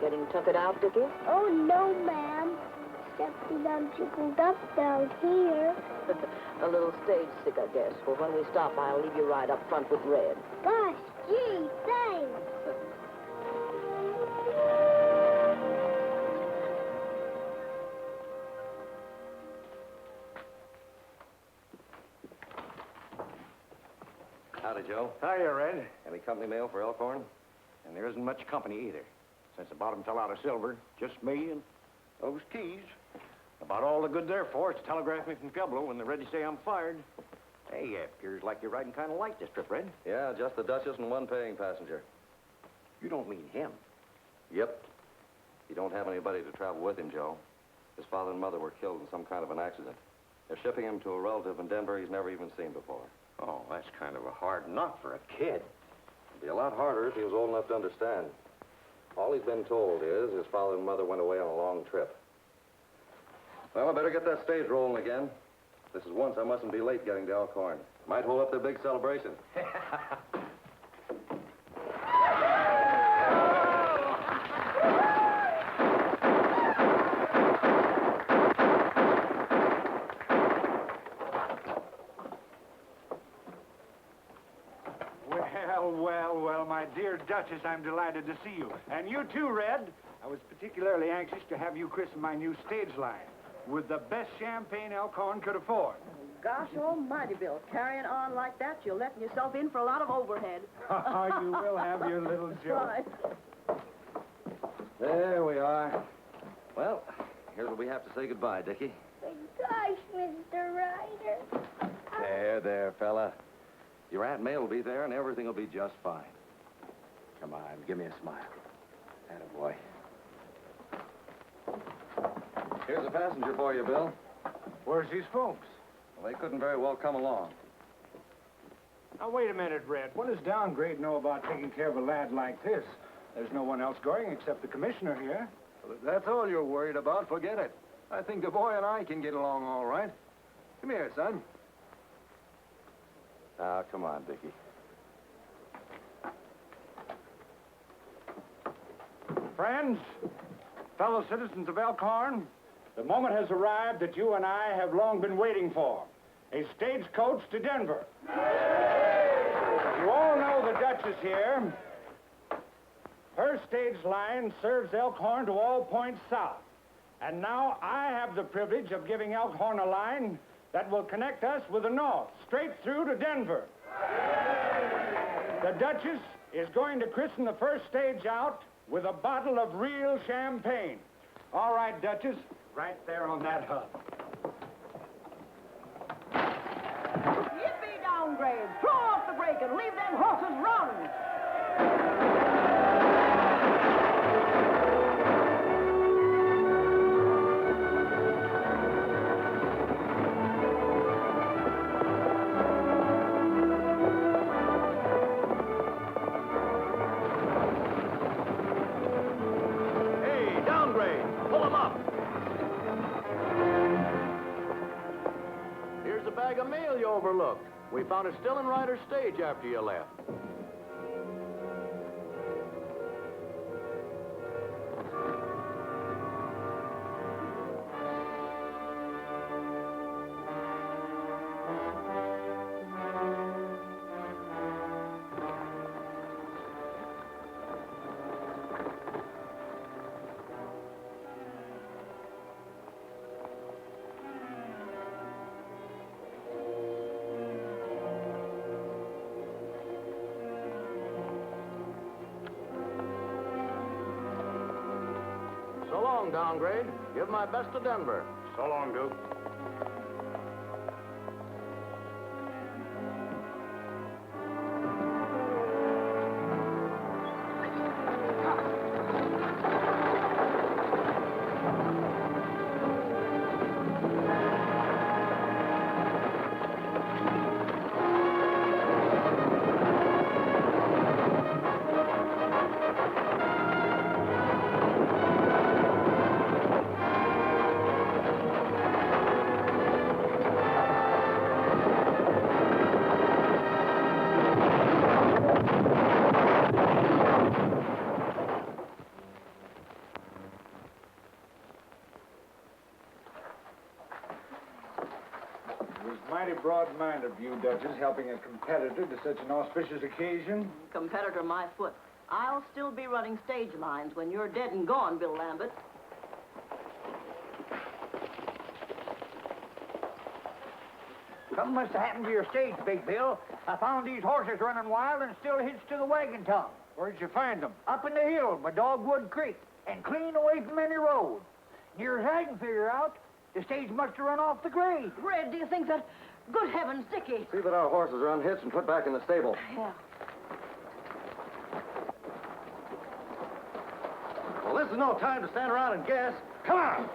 Getting tuckered out, Dickie? Oh, no, ma'am. Except that I'm tickled up down here. A little stage sick, I guess. Well, when we stop, I'll leave you right up front with Red. Gosh, gee, thanks. Howdy, Joe. Hiya, Red. Any company mail for Elkhorn? And there isn't much company either. Since the bottom fell out of silver, just me and those keys. About all the good they're for is to telegraph me from Pueblo when they're ready to say I'm fired. Hey, it appears like you're riding kind of light this trip, Red. Yeah, just the Duchess and one paying passenger. You don't mean him. Yep. He don't have anybody to travel with him, Joe. His father and mother were killed in some kind of an accident. They're shipping him to a relative in Denver he's never even seen before. Oh, that's kind of a hard knock for a kid. It'd be a lot harder if he was old enough to understand. All he's been told is his father and mother went away on a long trip. Well, I better get that stage rolling again. This is once I mustn't be late getting to Elkhorn. Might hold up their big celebration. Well, my dear Duchess, I'm delighted to see you. And you too, Red. I was particularly anxious to have you christen my new stage line with the best champagne Elkhorn could afford. Gosh almighty, Bill. Carrying on like that, you're letting yourself in for a lot of overhead. You will have your little joke. Right. There we are. Well, here's where we have to say goodbye, Dickie. Gosh, Mr. Ryder. There, fella. Your Aunt May will be there, and everything will be just fine. Come on, give me a smile. Attaboy. Here's a passenger for you, Bill. Where's these folks? Well, they couldn't very well come along. Now, wait a minute, Red. What does Downgrade know about taking care of a lad like this? There's no one else going except the commissioner here. Well, if that's all you're worried about, forget it. I think the boy and I can get along all right. Come here, son. Now, come on, Dickie. Friends, fellow citizens of Elkhorn, the moment has arrived that you and I have long been waiting for. A stagecoach to Denver. You all know the Duchess here. Her stage line serves Elkhorn to all points south. And now I have the privilege of giving Elkhorn a line that will connect us with the north, straight through to Denver. The Duchess is going to christen the first stage out with a bottle of real champagne. All right, Duchess, right there on that hub. Yippee, Downgrade. Throw off the brake and leave them horses run. Bag of mail you overlooked. We found it still in Ryder's stage after you left. So long, Downgrade. Give my best to Denver. So long, Duke. Mighty broad-minded of you, Duchess, helping a competitor to such an auspicious occasion. Competitor my foot. I'll still be running stage lines when you're dead and gone, Bill Lambert. Something must have happened to your stage, Big Bill. I found these horses running wild and still hitched to the wagon tongue. Where'd you find them? Up in the hill by Dogwood Creek and clean away from any road. Near as I can figure out, the stage must have run off the grade. Red, do you think that... Good heavens, Dickie. See that our horses are unhitched and put back in the stable. Yeah. Well, this is no time to stand around and guess. Come on!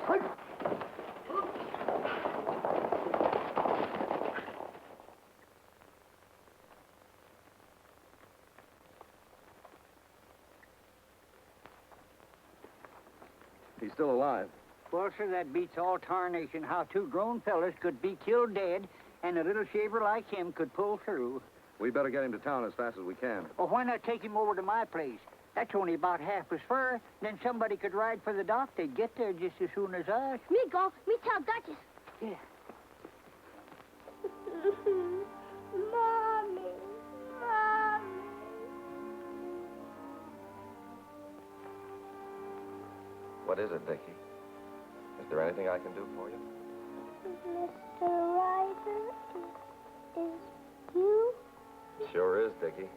He's still alive. Well, sir, that beats all tarnation how two grown fellas could be killed dead and a little shaver like him could pull through. We better get him to town as fast as we can. Well, why not take him over to my place? That's only about half as far. Then somebody could ride for the dock. They'd get there just as soon as us. Me go. Me tell Duchess. Yeah. Mommy. Mommy. What is it, Dickie? Is there anything I can do for you? Mr. Ryder, is you? Sure is, Dickie.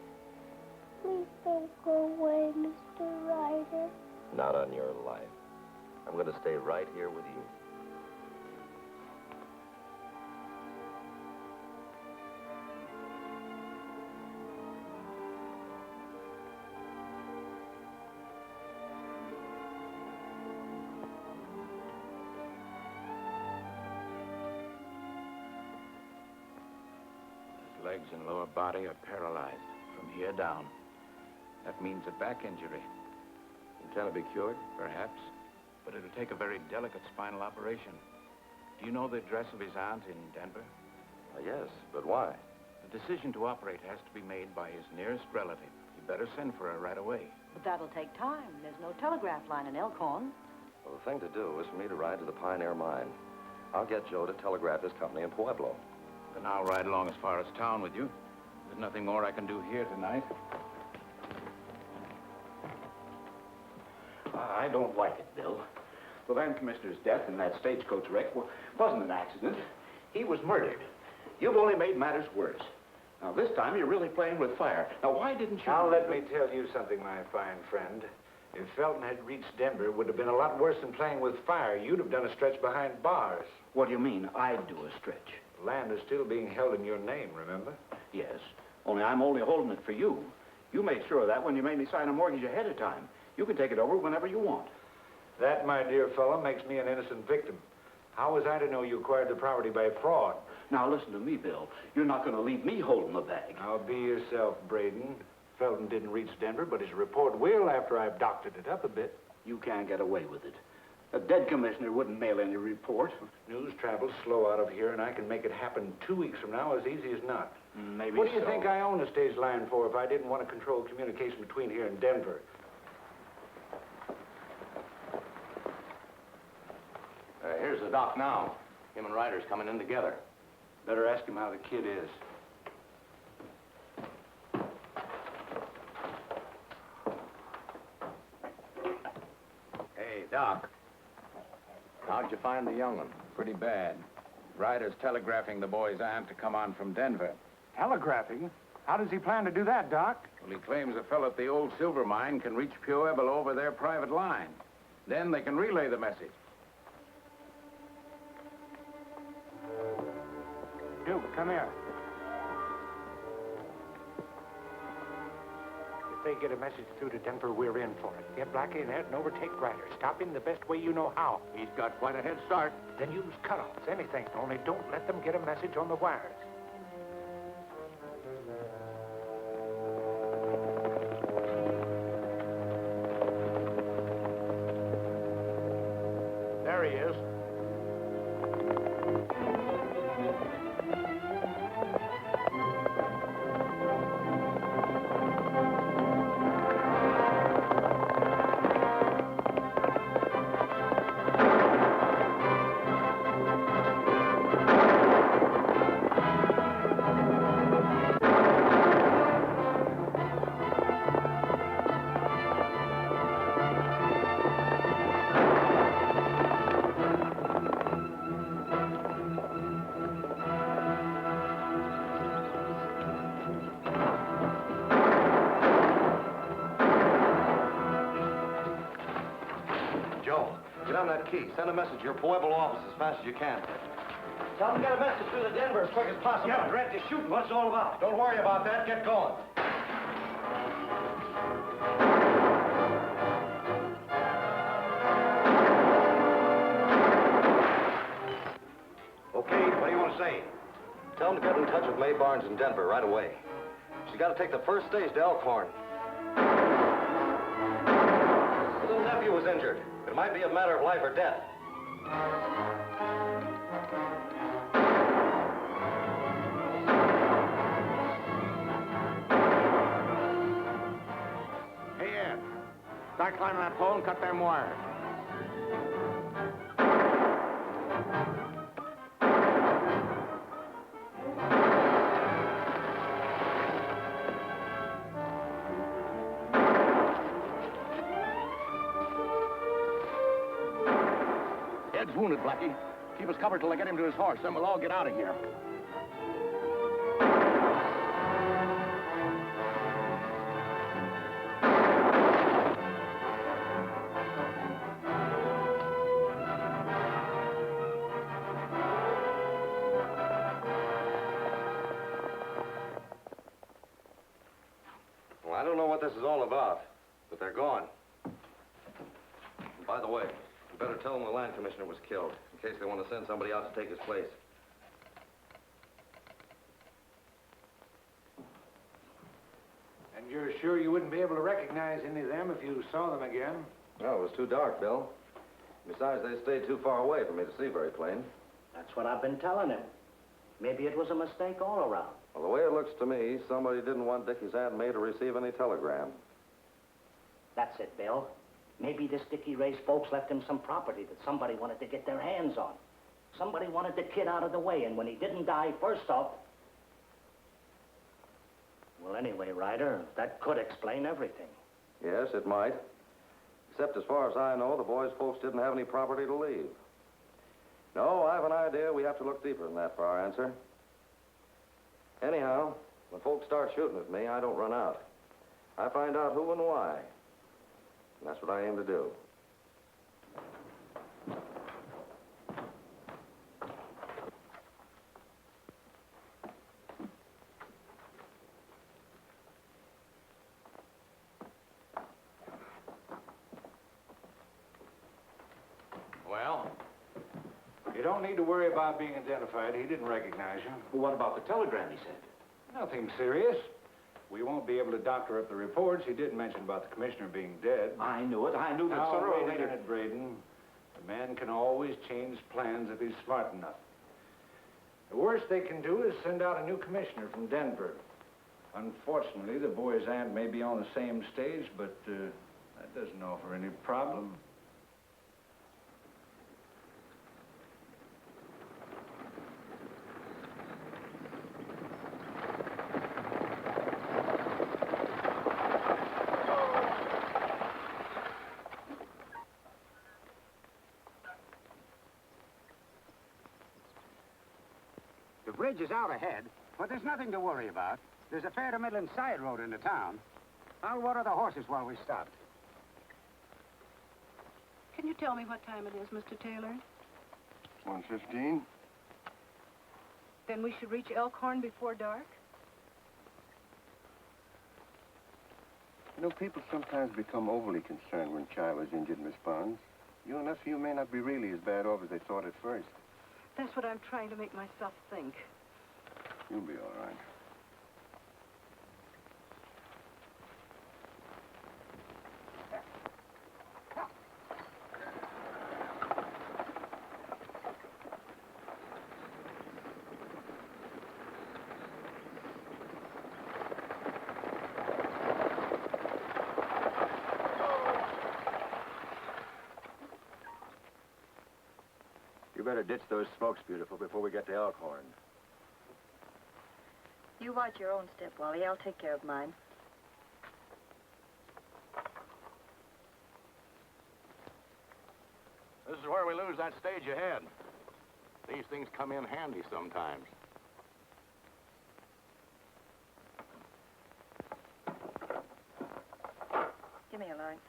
Please don't go away, Mr. Ryder. Not on your life. I'm going to stay right here with you. His legs and lower body are paralyzed from here down. That means a back injury. Can it be cured? Perhaps. But it'll take a very delicate spinal operation. Do you know the address of his aunt in Denver? Yes, but why? The decision to operate has to be made by his nearest relative. You better send for her right away. But that'll take time. There's no telegraph line in Elkhorn. Well, the thing to do is for me to ride to the Pioneer Mine. I'll get Joe to telegraph his company in Pueblo. Then I'll ride along as far as town with you. There's nothing more I can do here tonight. I don't like it, Bill. The land commissioner's death in that stagecoach wreck wasn't an accident. He was murdered. You've only made matters worse. Now, this time you're really playing with fire. Now, why didn't you... Now, let me tell you something, my fine friend. If Felton had reached Denver, it would have been a lot worse than playing with fire. You'd have done a stretch behind bars. What do you mean, I'd do a stretch? Land is still being held in your name, remember? Yes, only I'm only holding it for you. You made sure of that when you made me sign a mortgage ahead of time. You can take it over whenever you want. That, my dear fellow, makes me an innocent victim. How was I to know you acquired the property by fraud? Now, listen to me, Bill. You're not going to leave me holding the bag. Now, be yourself, Braden. Felton didn't reach Denver, but his report will after I've doctored it up a bit. You can't get away with it. A dead commissioner wouldn't mail any report. News travels slow out of here, and I can make it happen 2 weeks from now as easy as not. Maybe What do you so. think I own a stage line for if I didn't want to control communication between here and Denver? Here's the doc now. Him and Ryder's coming in together. Better ask him how the kid is. Hey, Doc. How'd you find the young one? Pretty bad. Ryder's telegraphing the boy's aunt to come on from Denver. Telegraphing? How does he plan to do that, Doc? Well, he claims a fellow at the old silver mine can reach Pueblo over their private line. Then they can relay the message. Duke, come here. If they get a message through to Denver, we're in for it. Get Blackie in there and overtake Ryder. Stop him the best way you know how. He's got quite a head start. Then use cutoffs, anything. Only don't let them get a message on the wires. There he is. go. Get on that key. Send a message to your Pueblo office as fast as you can. Tell them to get a message through to Denver as quick as possible. Yeah, direct to shooting. What's it all about? Don't worry about that. Get going. Okay, what do you want to say? Tell them to get in touch with May Barnes in Denver right away. She's got to take the first stage to Elkhorn. Her little nephew was injured. It might be a matter of life or death. Hey, Ed. Start climbing that pole and cut them wires. Ed's wounded, Blackie. Keep us covered till I get him to his horse, then we'll all get out of here. Well, I don't know what this is all about, but they're gone. And by the way, you better tell them the land commissioner was killed, in case they want to send somebody else to take his place. And you're sure you wouldn't be able to recognize any of them if you saw them again? No, it was too dark, Bill. Besides, they stayed too far away for me to see very plain. That's what I've been telling him. Maybe it was a mistake all around. Well, the way it looks to me, somebody didn't want Dickie's Aunt May to receive any telegram. That's it, Bill. Maybe this Dickie Ray's folks left him some property that somebody wanted to get their hands on. Somebody wanted the kid out of the way, and when he didn't die first off... Well, anyway, Ryder, that could explain everything. Yes, it might. Except as far as I know, the boy's folks didn't have any property to leave. No, I have an idea we have to look deeper than that for our answer. Anyhow, when folks start shooting at me, I don't run out. I find out who and why. And that's what I aim to do. Well? You don't need to worry about being identified. He didn't recognize you. Well, what about the telegram he sent? Nothing serious. We won't be able to doctor up the reports. He did mention about the commissioner being dead. I knew it. I knew that Now, sooner or wait a later... minute, Braden. A man can always change plans if he's smart enough. The worst they can do is send out a new commissioner from Denver. Unfortunately, the boy's aunt may be on the same stage, but that doesn't offer any problem. The bridge is out ahead, but there's nothing to worry about. There's a fair to Midland side road into town. I'll water the horses while we stop. Can you tell me what time it is, Mr. Taylor? 1:15. Then we should reach Elkhorn before dark? You know, people sometimes become overly concerned when child is injured, Miss Barnes. Your nephew may not be really as bad off as they thought at first. That's what I'm trying to make myself think. You'll be all right. You better ditch those smokes, beautiful, before we get to Elkhorn. You watch your own step, Wally. I'll take care of mine. This is where we lose that stage ahead. These things come in handy sometimes. Give me a line.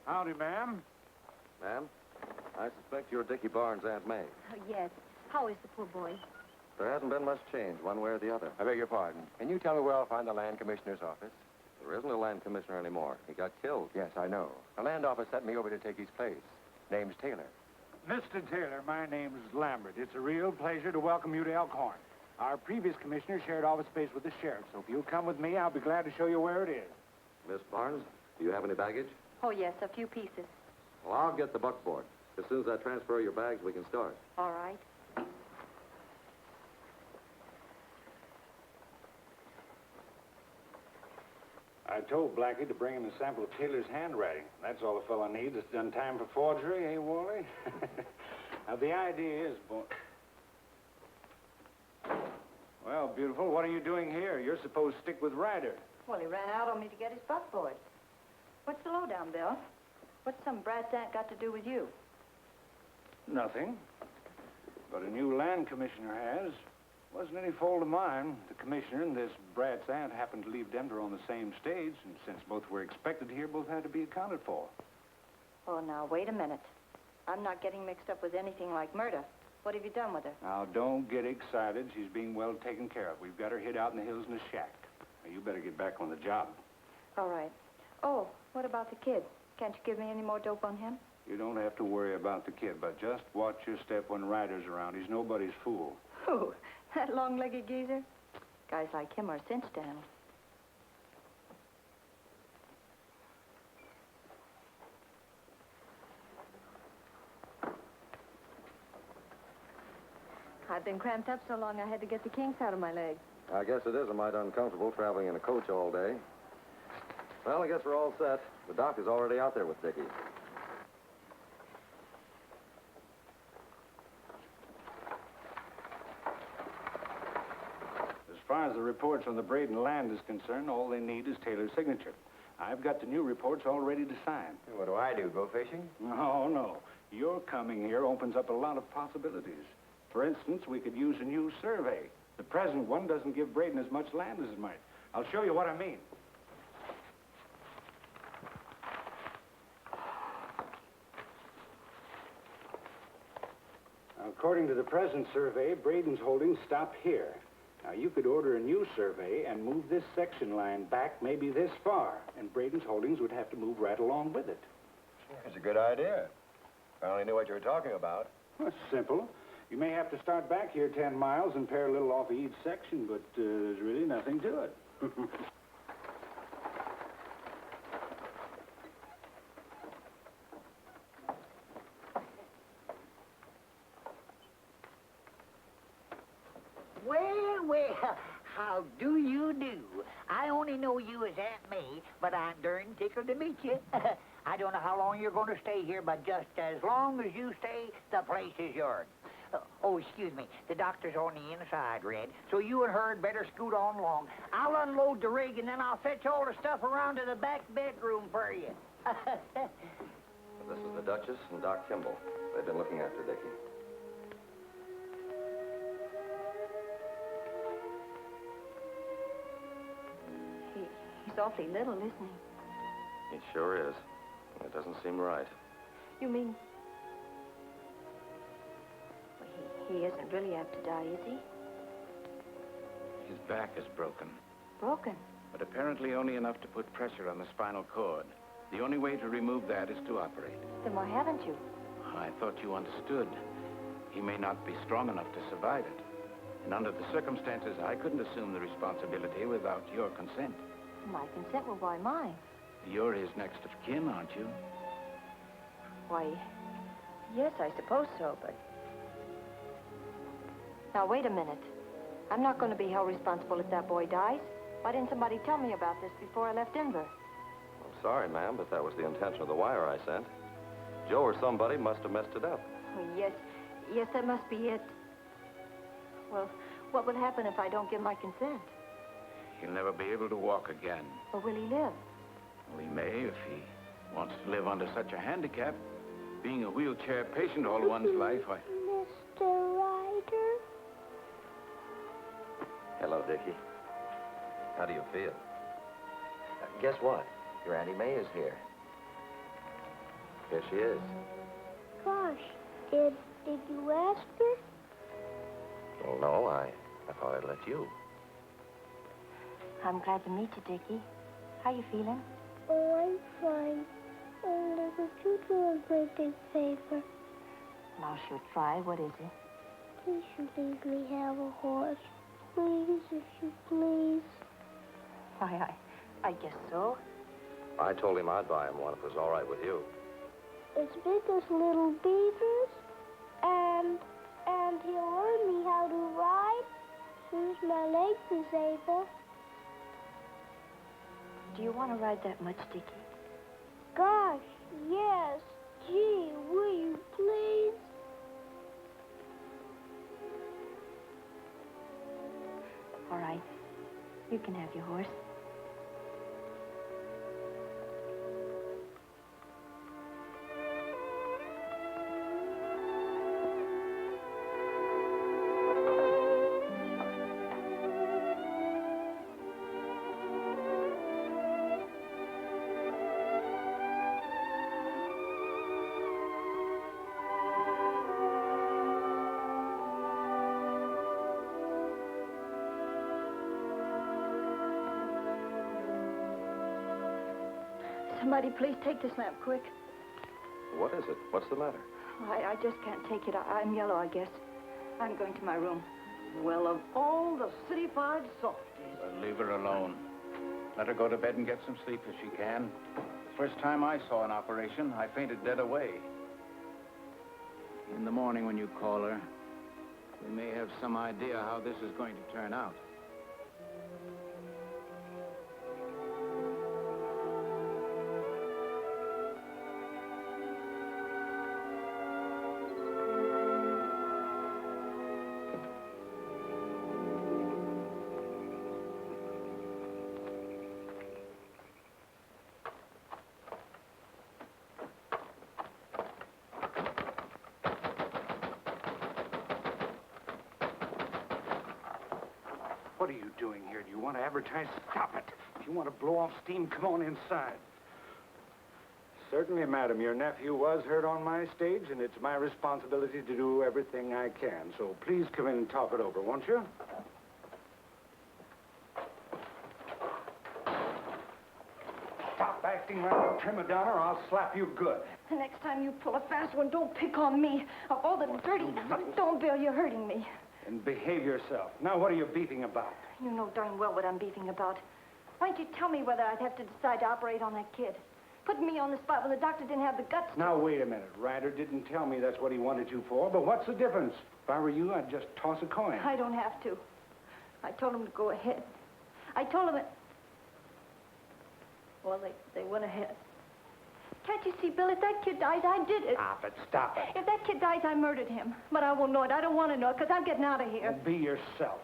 Howdy, ma'am. Ma'am, I suspect you're Dickie Barnes' Aunt May. Oh, yes. How is the poor boy? There hasn't been much change, one way or the other. I beg your pardon. Can you tell me where I'll find the land commissioner's office? There isn't a land commissioner anymore. He got killed. Yes, I know. The land office sent me over to take his place. Name's Taylor. Mr. Taylor, my name's Lambert. It's a real pleasure to welcome you to Elkhorn. Our previous commissioner shared office space with the sheriff, so if you'll come with me, I'll be glad to show you where it is. Miss Barnes, do you have any baggage? Oh, yes, a few pieces. Well, I'll get the buckboard. As soon as I transfer your bags, we can start. All right. I told Blackie to bring him a sample of Taylor's handwriting. That's all a fellow needs. It's done time for forgery, eh, Wally? Now, the idea is, boy... Well, beautiful, what are you doing here? You're supposed to stick with Ryder. Well, he ran out on me to get his buckboard. What's the lowdown, Bill? What's some brat's aunt got to do with you? Nothing. But a new land commissioner has. Wasn't any fault of mine. The commissioner and this brat's aunt happened to leave Denver on the same stage, and since both were expected here, both had to be accounted for. Oh, now, wait a minute. I'm not getting mixed up with anything like murder. What have you done with her? Now, don't get excited. She's being well taken care of. We've got her hid out in the hills in a shack. Now, you better get back on the job. All right. Oh, what about the kid? Can't you give me any more dope on him? You don't have to worry about the kid, but just watch your step when Ryder's around. He's nobody's fool. Who? That long-legged geezer? Guys like him are a cinch to handle. I've been cramped up so long I had to get the kinks out of my legs. I guess it is a mite uncomfortable traveling in a coach all day. Well, I guess we're all set. The doc is already out there with Dickie. As far as the reports on the Braden land is concerned, all they need is Taylor's signature. I've got the new reports all ready to sign. What do I do, go fishing? No. Your coming here opens up a lot of possibilities. For instance, we could use a new survey. The present one doesn't give Braden as much land as it might. I'll show you what I mean. Now, according to the present survey, Braden's holdings stop here. Now, you could order a new survey and move this section line back maybe this far, and Braden's holdings would have to move right along with it. It's a good idea. If I only knew what you were talking about. Well, it's simple. You may have to start back here 10 miles and pare a little off of each section, but there's really nothing to it. Well, how do you do? I only know you as Aunt May, but I'm darn tickled to meet you. I don't know how long you're going to stay here, but just as long as you stay, the place is yours. Oh, excuse me. The doctor's on the inside, Red, so you and her had better scoot on along. I'll unload the rig, and then I'll fetch all the stuff around to the back bedroom for you. This is the Duchess and Doc Kimball. They've been looking after Dickie. He's awfully little, isn't he? It sure is. It doesn't seem right. You mean... Well, he isn't really apt to die, is he? His back is broken, Broken? but apparently only enough to put pressure on the spinal cord. The only way to remove that is to operate. Then why haven't you? I thought you understood. He may not be strong enough to survive it. And under the circumstances, I couldn't assume the responsibility without your consent. My consent? Well, why mine? You're his next of kin, aren't you? Why, yes, I suppose so, but... Now, wait a minute. I'm not going to be held responsible if that boy dies. Why didn't somebody tell me about this before I left Denver? I'm sorry, ma'am, but that was the intention of the wire I sent. Joe or somebody must have messed it up. Oh, yes, that must be it. Well, what will happen if I don't give my consent? He'll never be able to walk again. Or will he live? Well, he may if he wants to live under such a handicap. Being a wheelchair patient all one's life, I... Mr. Ryder? Hello, Dickie. How do you feel? Guess what? Your Auntie May is here. Here she is. Gosh, did you ask her? Well, no, I thought I'd let you. I'm glad to meet you, Dickie. How you feeling? Oh, I'm fine. Only would you do a great big favor? Well, I should try. What is it? Please you leave me have a horse. Please, if you please. Why, I guess so. I told him I'd buy him one if it was all right with you. As big as little beavers, and he'll learn me how to ride as soon as my legs is able. Do you want to ride that much, Dickie? Gosh, yes. Gee, will you please? All right. You can have your horse. Somebody please take this lamp, quick. What is it? What's the matter? I just can't take it. I'm yellow, I guess. I'm going to my room. Well, of all the city-fied softies. Leave her alone. Let her go to bed and get some sleep if she can. The first time I saw an operation, I fainted dead away. In the morning when you call her, we may have some idea how this is going to turn out. What are you doing here? Do you want to advertise? Stop it. If you want to blow off steam, come on inside. Certainly, madam. Your nephew was hurt on my stage, and it's my responsibility to do everything I can. So please come in and talk it over, won't you? Stop acting like a prima donna, or I'll slap you good. The next time you pull a fast one, don't pick on me. Of all the dirty... Don't, Bill, you're hurting me. And behave yourself. Now, what are you beefing about? You know darn well what I'm beefing about. Why don't you tell me whether I'd have to decide to operate on that kid? Put me on the spot when the doctor didn't have the guts to... Now, wait a minute. Ryder didn't tell me that's what he wanted you for, but what's the difference? If I were you, I'd just toss a coin. I don't have to. I told him to go ahead. I told him that... Well, they went ahead. Can't you see, Bill, if that kid dies, I did it. Stop it, stop it. If that kid dies, I murdered him. But I won't know it. I don't want to know it, because I'm getting out of here. Well, be yourself.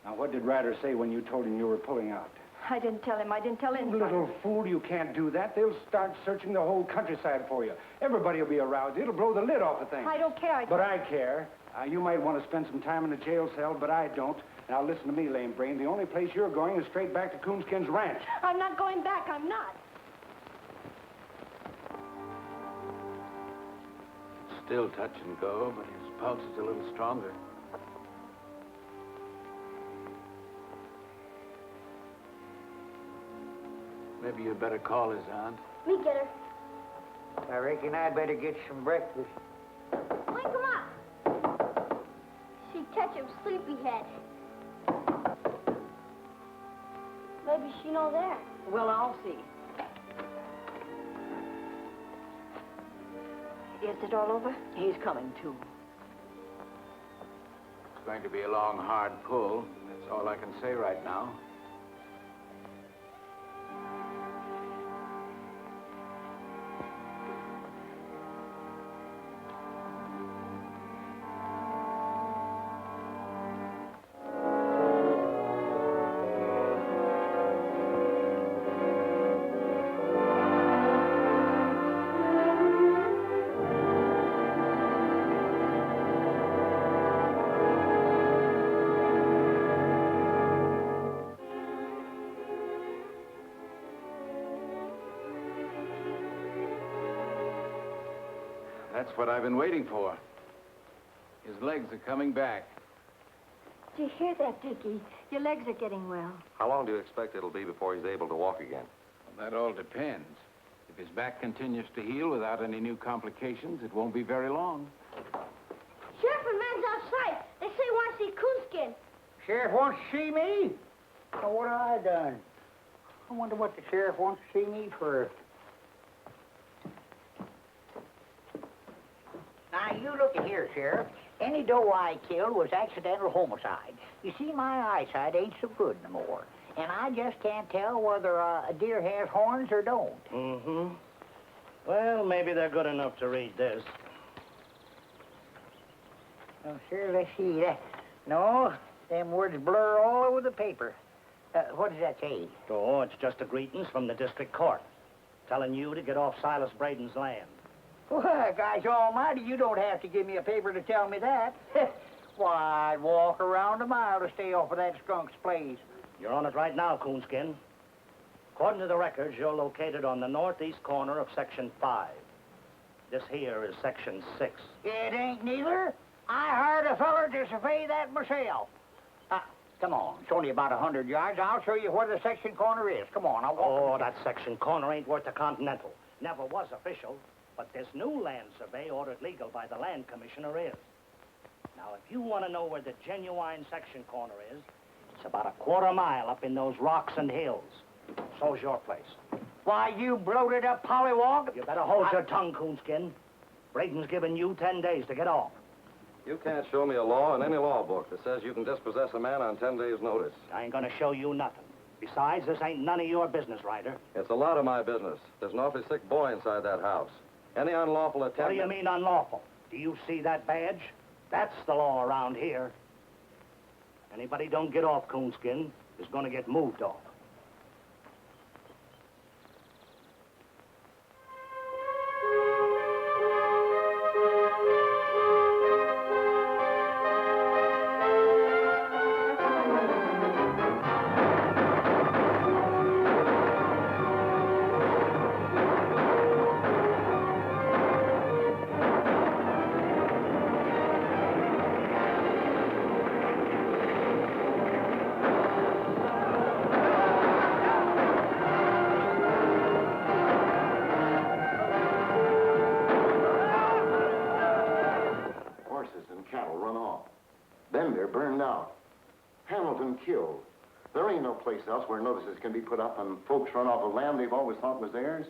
Now, what did Ryder say when you told him you were pulling out? I didn't tell him. I didn't tell anybody. Little fool, you can't do that. They'll start searching the whole countryside for you. Everybody will be aroused. It'll blow the lid off the thing. I don't care. But I care. You might want to spend some time in a jail cell, but I don't. Now, listen to me, lame brain. The only place you're going is straight back to Coonskin's ranch. I'm not going back. I'm not. Still touch and go, but his pulse is a little stronger. Maybe you better call his aunt. Me get her. I reckon I'd better get some breakfast. Wake him up. She catch him sleepyhead. Maybe she know there. Well, I'll see. Is it all over? He's coming, too. It's going to be a long, hard pull. That's all I can say right now. That's what I've been waiting for. His legs are coming back. Do you hear that, Dickie? Your legs are getting well. How long do you expect it'll be before he's able to walk again? Well, that all depends. If his back continues to heal without any new complications, it won't be very long. Sheriff and man's outside. They say he wants to see Coonskin. Sheriff wants to see me? Oh, what have I done? I wonder what the sheriff wants to see me for. Now, you look at here, Sheriff. Any doe I killed was accidental homicide. You see, my eyesight ain't so good no more. And I just can't tell whether a deer has horns or don't. Mm-hmm. Well, maybe they're good enough to read this. Oh, sure, let's see. No, them words blur all over the paper. What does that say? Oh, it's just a greetings from the district court, telling you to get off Silas Braden's land. Why, gosh almighty, you don't have to give me a paper to tell me that. Why, I'd walk around a mile to stay off of that skunk's place. You're on it right now, Coonskin. According to the records, you're located on the northeast corner of Section 5. This here is Section 6. It ain't neither. I hired a feller to survey that myself. Come on, it's only about 100 yards. I'll show you where the section corner is. Come on, I'll walk. Oh, that section corner ain't worth a continental. Never was official, but this new land survey ordered legal by the land commissioner is. Now, if you want to know where the genuine section corner is, it's about a quarter mile up in those rocks and hills. So's your place. Why, you bloated up pollywog. You better hold your tongue, Coonskin. Braden's given you 10 days to get off. You can't show me a law in any law book that says you can dispossess a man on 10 days' notice. I ain't gonna show you nothing. Besides, this ain't none of your business, Ryder. It's a lot of my business. There's an awfully sick boy inside that house. Any unlawful attempt... What do you mean unlawful? Do you see that badge? That's the law around here. Anybody don't get off, Coonskin, is gonna get moved off. Killed. There ain't no place else where notices can be put up and folks run off of land they've always thought was theirs.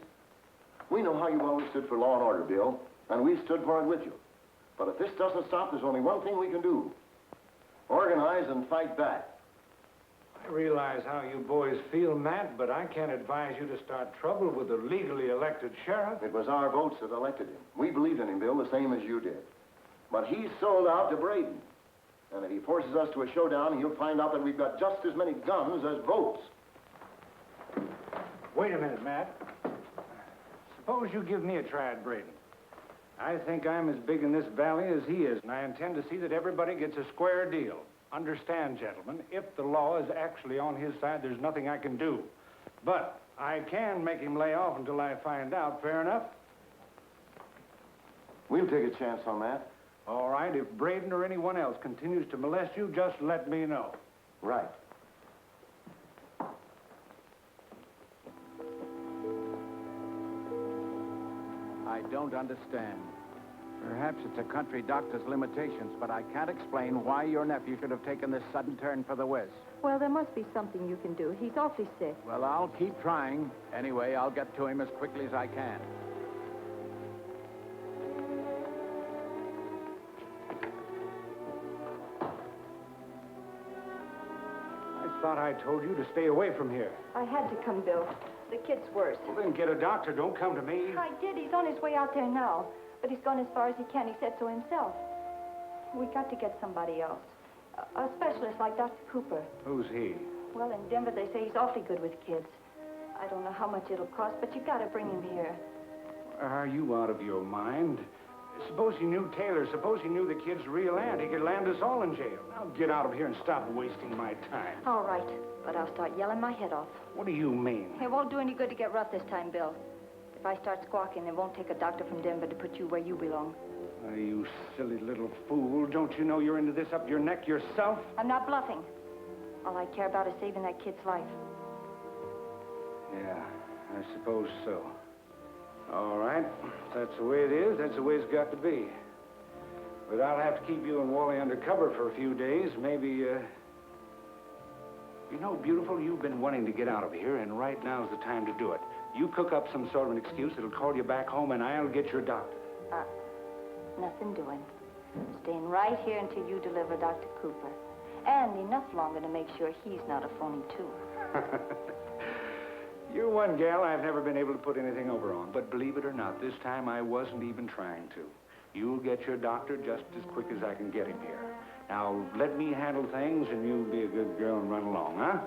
We know how you always stood for law and order, Bill, and we stood for it with you. But if this doesn't stop, there's only one thing we can do. Organize and fight back. I realize how you boys feel, Matt, but I can't advise you to start trouble with the legally elected sheriff. It was our votes that elected him. We believed in him, Bill, the same as you did. But he's sold out to Braden. And if he forces us to a showdown, he'll find out that we've got just as many guns as votes. Wait a minute, Matt. Suppose you give me a try at Braden. I think I'm as big in this valley as he is, and I intend to see that everybody gets a square deal. Understand, gentlemen, if the law is actually on his side, there's nothing I can do. But I can make him lay off until I find out. Fair enough? We'll take a chance on that. All right, if Braden or anyone else continues to molest you, just let me know. Right. I don't understand. Perhaps it's a country doctor's limitations, but I can't explain why your nephew should have taken this sudden turn for the west. Well, there must be something you can do. He's awfully sick. Well, I'll keep trying. Anyway, I'll get to him as quickly as I can. I thought I told you to stay away from here. I had to come, Bill. The kid's worse. Well, then get a doctor. Don't come to me. I did. He's on his way out there now. But he's gone as far as he can. He said so himself. We got to get somebody else. A specialist like Dr. Cooper. Who's he? Well, in Denver, they say he's awfully good with kids. I don't know how much it'll cost, but you got to bring him here. Are you out of your mind? Suppose he knew Taylor. Suppose he knew the kid's real aunt. He could land us all in jail. Now get out of here and stop wasting my time. All right, but I'll start yelling my head off. What do you mean? It won't do any good to get rough this time, Bill. If I start squawking, it won't take a doctor from Denver to put you where you belong. Oh, you silly little fool. Don't you know you're into this up your neck yourself? I'm not bluffing. All I care about is saving that kid's life. Yeah, I suppose so. All right. If that's the way it is, that's the way it's got to be. But I'll have to keep you and Wally undercover for a few days. Maybe, You know, beautiful, you've been wanting to get out of here, and right now's the time to do it. You cook up some sort of an excuse that'll call you back home, and I'll get your doctor. Nothing doing. Staying right here until you deliver Dr. Cooper. And enough longer to make sure he's not a phony, too. You're one gal I've never been able to put anything over on. But believe it or not, this time I wasn't even trying to. You'll get your doctor just as quick as I can get him here. Now, let me handle things, and you be a good girl and run along, huh?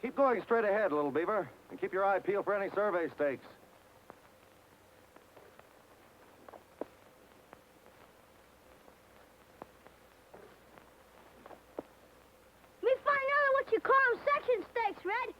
Keep going straight ahead, little beaver, and keep your eye peeled for any survey stakes. Me find out what you call them section stakes, Red.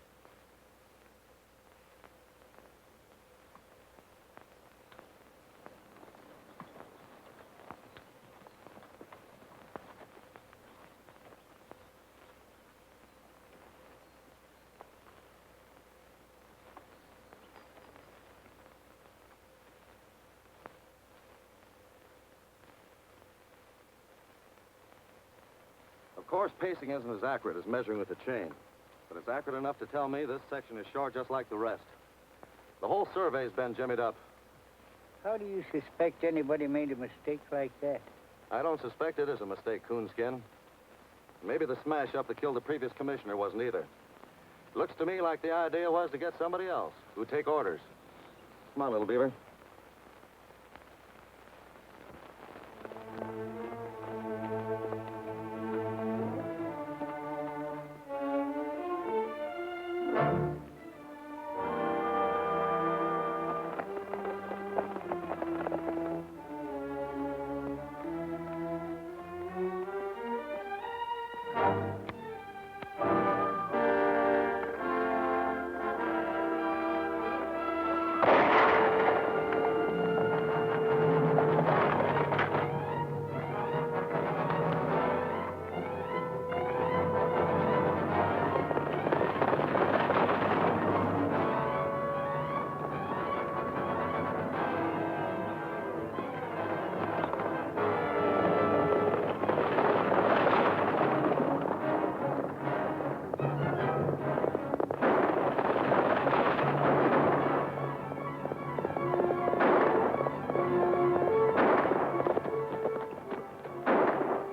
Of course, pacing isn't as accurate as measuring with a chain, but it's accurate enough to tell me this section is short just like the rest. The whole survey's been jimmied up. How do you suspect anybody made a mistake like that? I don't suspect it is a mistake, Coonskin. Maybe the smash-up that killed the previous commissioner wasn't either. Looks to me like the idea was to get somebody else who'd take orders. Come on, little beaver.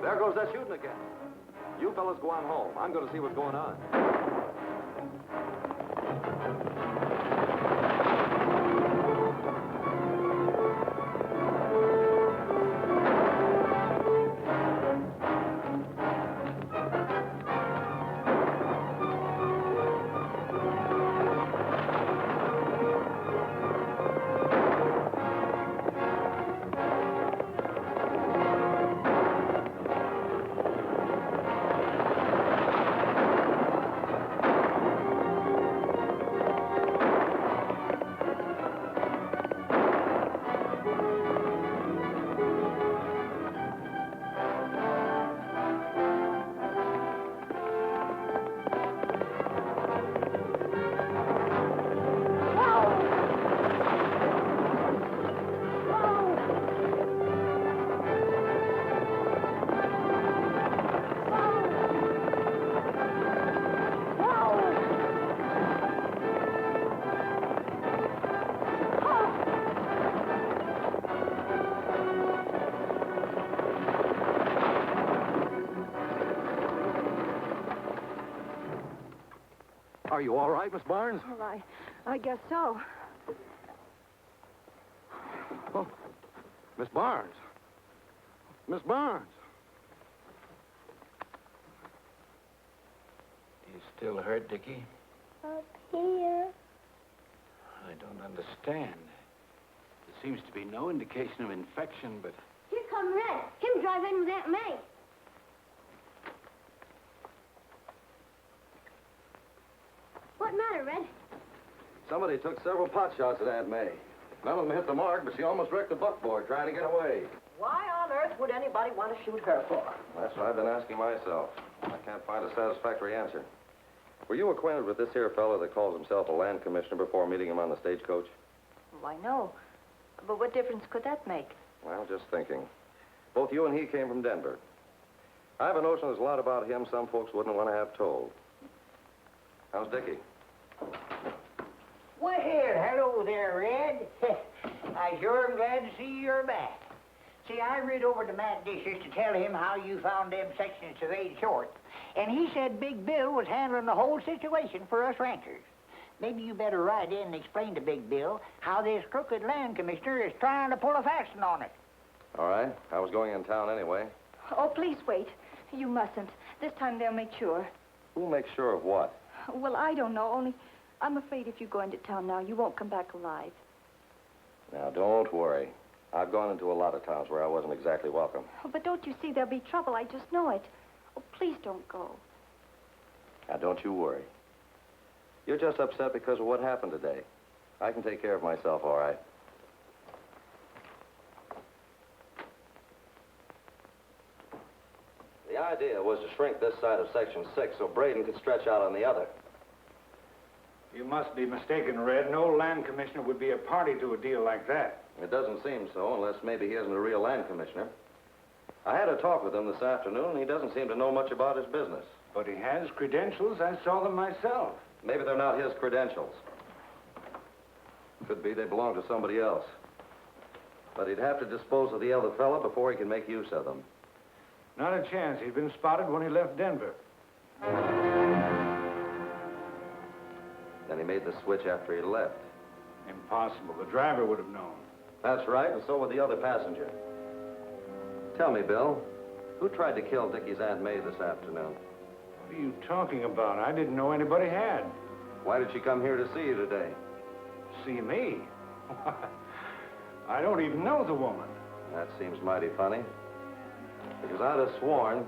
There goes that shooting again. You fellas go on home. I'm going to see what's going on. Are you all right, Miss Barnes? Well, I guess so. Oh, Miss Barnes. Miss Barnes. You still hurt, Dickie? Up here. I don't understand. There seems to be no indication of infection, but... Here come Red. Him drive in with Aunt May. What matter, Red? Somebody took several pot shots at Aunt May. None of them hit the mark, but she almost wrecked the buckboard trying to get away. Why on earth would anybody want to shoot her for? That's what I've been asking myself. I can't find a satisfactory answer. Were you acquainted with this here fellow that calls himself a land commissioner before meeting him on the Stagecoach? Why, no. But what difference could that make? Well, just thinking. Both you and he came from Denver. I have a notion there's a lot about him some folks wouldn't want to have told. How's Dickie? Well, hello there, Red. I sure am glad to see you're back. See, I rid over to Matt Dishes to tell him how you found them sections surveyed short, and he said Big Bill was handling the whole situation for us ranchers. Maybe you better ride in and explain to Big Bill how this crooked land commissioner is trying to pull a fast one on it. All right. I was going in town anyway. Oh, please wait. You mustn't. This time they'll make sure. Who'll make sure of what? Well, I don't know, only I'm afraid if you go into town now, you won't come back alive. Now, don't worry. I've gone into a lot of towns where I wasn't exactly welcome. Oh, but don't you see there'll be trouble? I just know it. Oh, please don't go. Now, don't you worry. You're just upset because of what happened today. I can take care of myself, all right. The idea was to shrink this side of Section 6 so Braden could stretch out on the other. You must be mistaken, Red. No land commissioner would be a party to a deal like that. It doesn't seem so, unless maybe he isn't a real land commissioner. I had a talk with him this afternoon, and he doesn't seem to know much about his business. But he has credentials. I saw them myself. Maybe they're not his credentials. Could be they belong to somebody else. But he'd have to dispose of the other fella before he can make use of them. Not a chance. He'd been spotted when he left Denver. Then he made the switch after he left. Impossible. The driver would have known. That's right, and so would the other passenger. Tell me, Bill, who tried to kill Dickie's Aunt May this afternoon? What are you talking about? I didn't know anybody had. Why did she come here to see you today? See me? I don't even know the woman. That seems mighty funny. Because I'd have sworn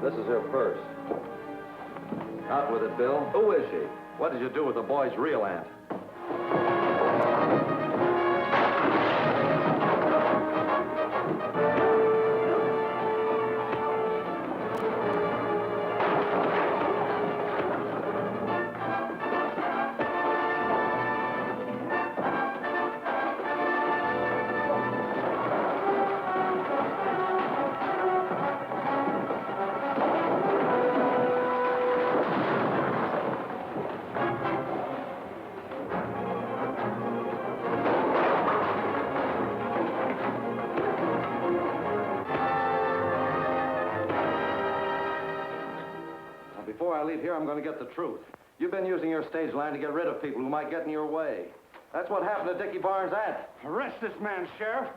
this is her purse. Out with it, Bill. Who is she? What did you do with the boy's real aunt? Before I leave here, I'm going to get the truth. You've been using your stage line to get rid of people who might get in your way. That's what happened to Dickie Barnes' aunt. Arrest this man, Sheriff.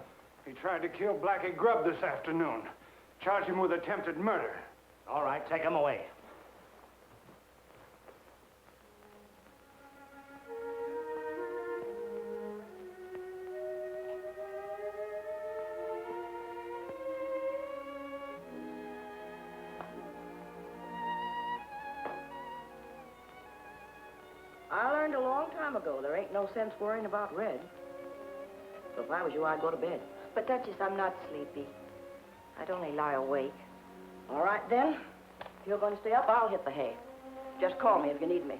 He tried to kill Blackie Grubb this afternoon. Charge him with attempted murder. All right, take him away. I learned a long time ago there ain't no sense worrying about Red. So if I was you, I'd go to bed. But, Duchess, I'm not sleepy. I'd only lie awake. All right, then. If you're going to stay up, I'll hit the hay. Just call me if you need me.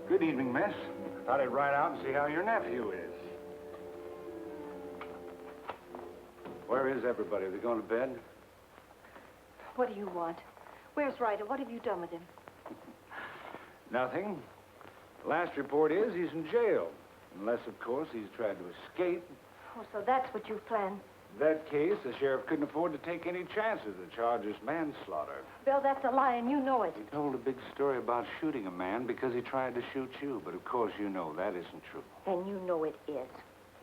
Good evening, miss. Thought I'd ride out and see how your nephew is. Where is everybody? Are they going to bed? What do you want? Where's Ryder? What have you done with him? Nothing. Last report is he's in jail. Unless, of course, he's tried to escape. Oh, so that's what you've planned. In that case, the sheriff couldn't afford to take any chances. The charge is manslaughter. Bill, that's a lie, and you know it. He told a big story about shooting a man because he tried to shoot you, but of course you know that isn't true. And you know it is.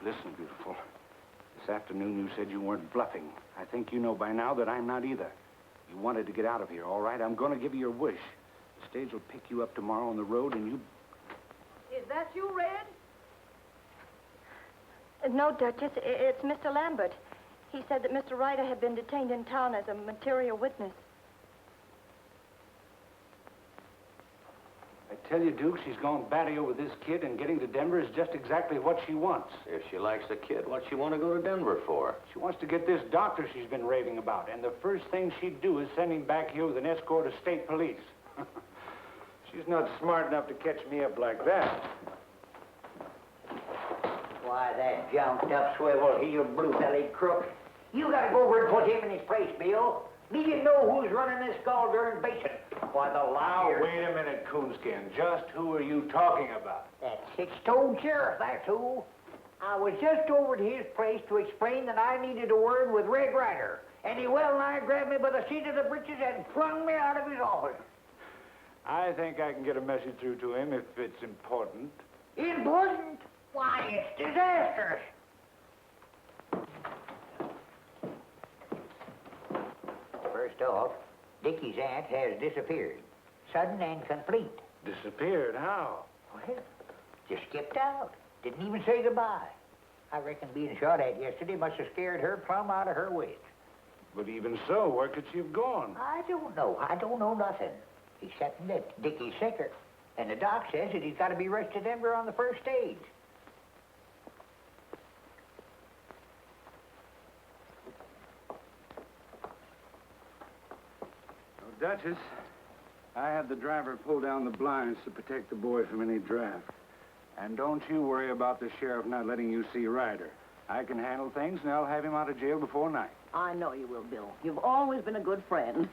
Listen, beautiful. This afternoon you said you weren't bluffing. I think you know by now that I'm not either. You wanted to get out of here, all right? I'm going to give you your wish. The stage will pick you up tomorrow on the road, and you... Is that you, Red? No, Duchess, it's Mr. Lambert. He said that Mr. Ryder had been detained in town as a material witness. I tell you, Duke, she's gone batty over this kid, and getting to Denver is just exactly what she wants. If she likes the kid, what's she want to go to Denver for? She wants to get this doctor she's been raving about, and the first thing she'd do is send him back here with an escort of state police. She's not smart enough to catch me up like that. Why, that jumped-up, swivel-heel, blue-bellied crook. You gotta go over and put him in his place, Bill. Do you know who's running this gall-darn basin? Why, the liar... Now, wait a minute, Coonskin. Just who are you talking about? That six-toed sheriff, that's who. I was just over to his place to explain that I needed a word with Red Ryder, and he well-nigh grabbed me by the seat of the breeches and flung me out of his office. I think I can get a message through to him if it's important. Important? Why, it's disastrous. First off, Dickie's aunt has disappeared. Sudden and complete. Disappeared? How? Well, just skipped out. Didn't even say goodbye. I reckon being shot at yesterday must have scared her plumb out of her wits. But even so, where could she have gone? I don't know. I don't know nothing. Except that Dickie's sicker. And the doc says that he's got to be rushed to Denver on the first stage. Duchess, I had the driver pull down the blinds to protect the boy from any draft. And don't you worry about the sheriff not letting you see Ryder. I can handle things, and I'll have him out of jail before night. I know you will, Bill. You've always been a good friend.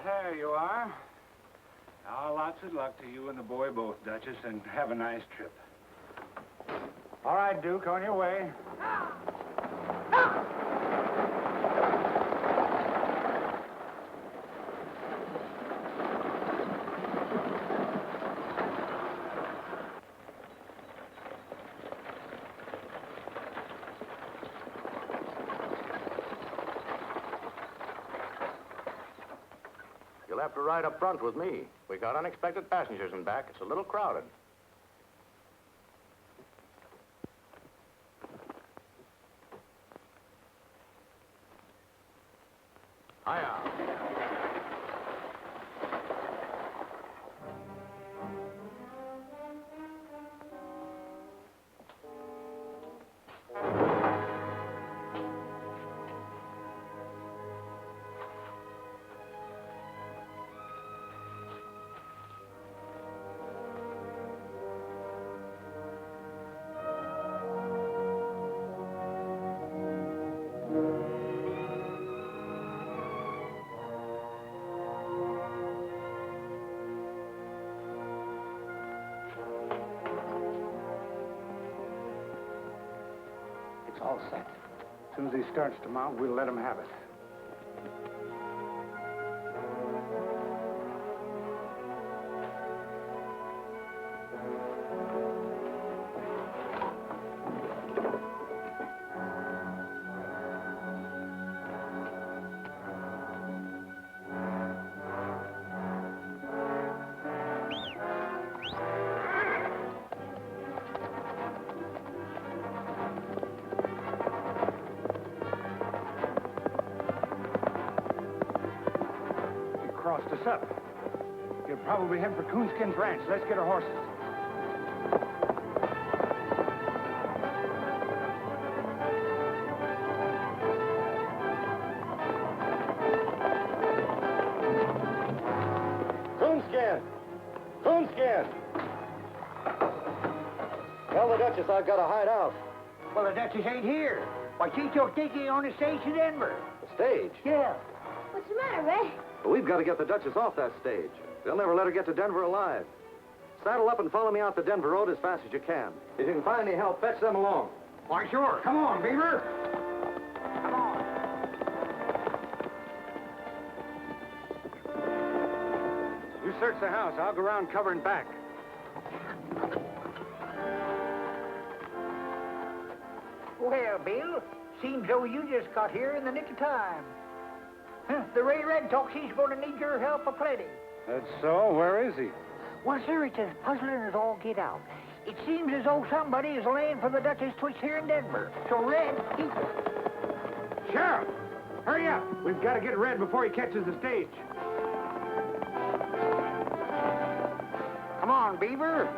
There you are. Now, lots of luck to you and the boy both, Duchess, and have a nice trip. All right, Duke, on your way. You'll have to ride up front with me. We got unexpected passengers in back. It's a little crowded. Hiya. It's all set. As soon as he starts to mount, we'll let him have it. Crossed us up. He'll probably head for Coonskin's ranch. Let's get our horses. Coonskin! Coonskin! Tell the Duchess I've got to hide out. Well, the Duchess ain't here. Why, she took Dickie on the stage to Denver. The stage? Yeah. What's the matter, Red? But we've got to get the Duchess off that stage. They'll never let her get to Denver alive. Saddle up and follow me out the Denver road as fast as you can. If you can find any help, fetch them along. Why, sure. Come on, Beaver. Come on. You search the house. I'll go around covering back. Well, Bill, seems though you just got here in the nick of time. Huh, the Ray Red talks he's going to need your help aplenty. That's so? Where is he? Well, sir, it's as puzzling as all get out. It seems as though somebody is laying for the Duchess Twitch here in Denver. So, Red, he... Sheriff! Hurry up! We've got to get Red before he catches the stage. Come on, Beaver.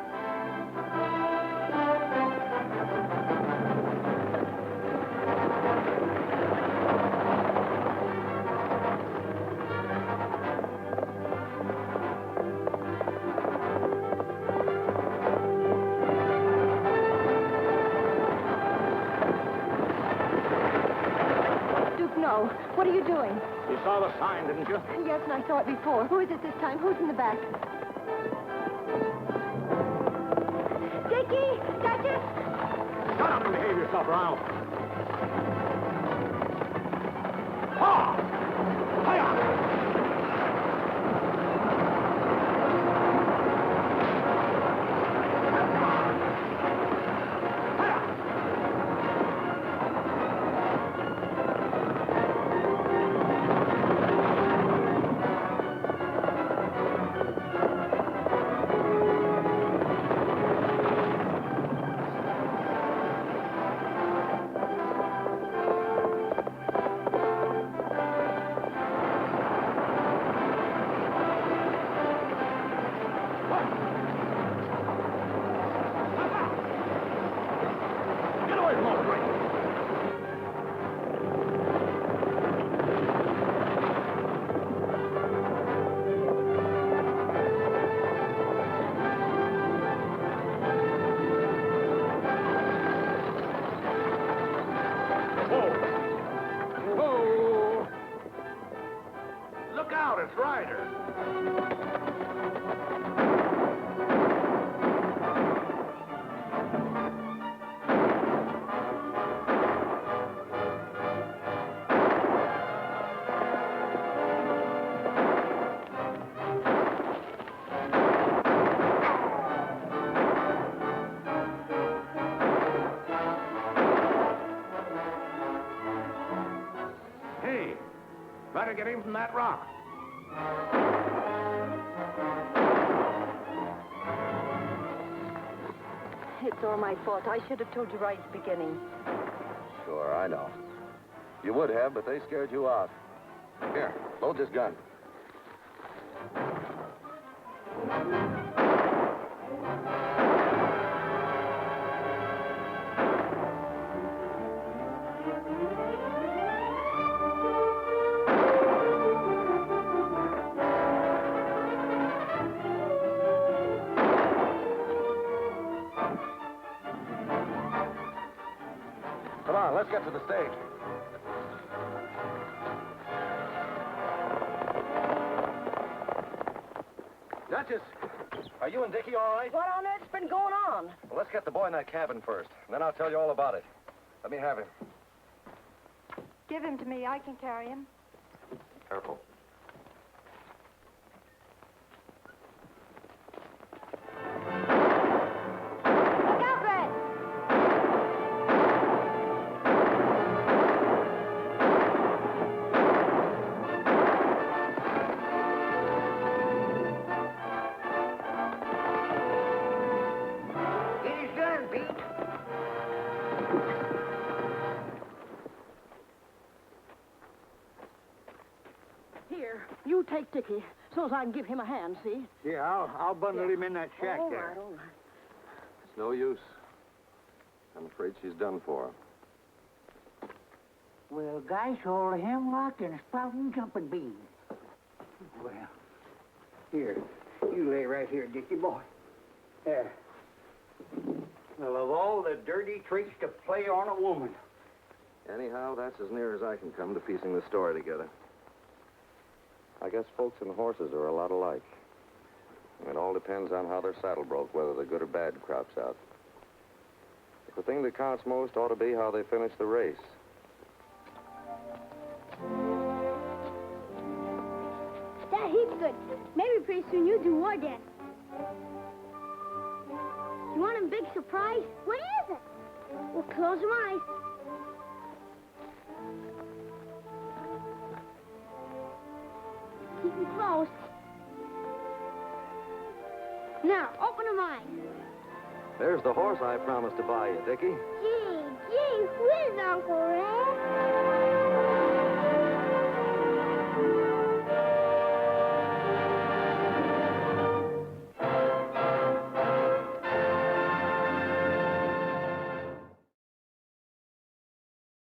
No. What are you doing? You saw the sign, didn't you? Yes, and I saw it before. Who is it this time? Who's in the back? Dickie! Duchess! Shut up and behave yourself, Ralph. Ha! Hiya! Look out, it's Ryder. Hey, better get him from that rock. It's all my fault. I should have told you right at the beginning. Sure, I know. You would have, but they scared you off. Here, load this gun. Come on, let's get to the stage. Duchess, are you and Dickie all right? What on earth's been going on? Well, let's get the boy in that cabin first, and then I'll tell you all about it. Let me have him. Give him to me. I can carry him. Careful. Look out, Red! It is done, Pete. Here, you take Dickie, so as I can give him a hand, see? Yeah, I'll bundle him in that shack All there. right, all right. It's no use. I'm afraid she's done for. Well, gosh, all the hemlock and sprouting jumping beans. Well, here, you lay right here, Dickie boy. There. Well, of all the dirty tricks to play on a woman. Anyhow, that's as near as I can come to piecing the story together. I guess folks and horses are a lot alike. It all depends on how their saddle broke, whether the good or bad crops out. But the thing that counts most ought to be how they finish the race. That he's good. Maybe pretty soon you do war dance. You want a big surprise? What is it? Well, close your eyes. Keep them closed. Now, open them eyes. There's the horse I promised to buy you, Dickie. Gee whiz, Uncle Red.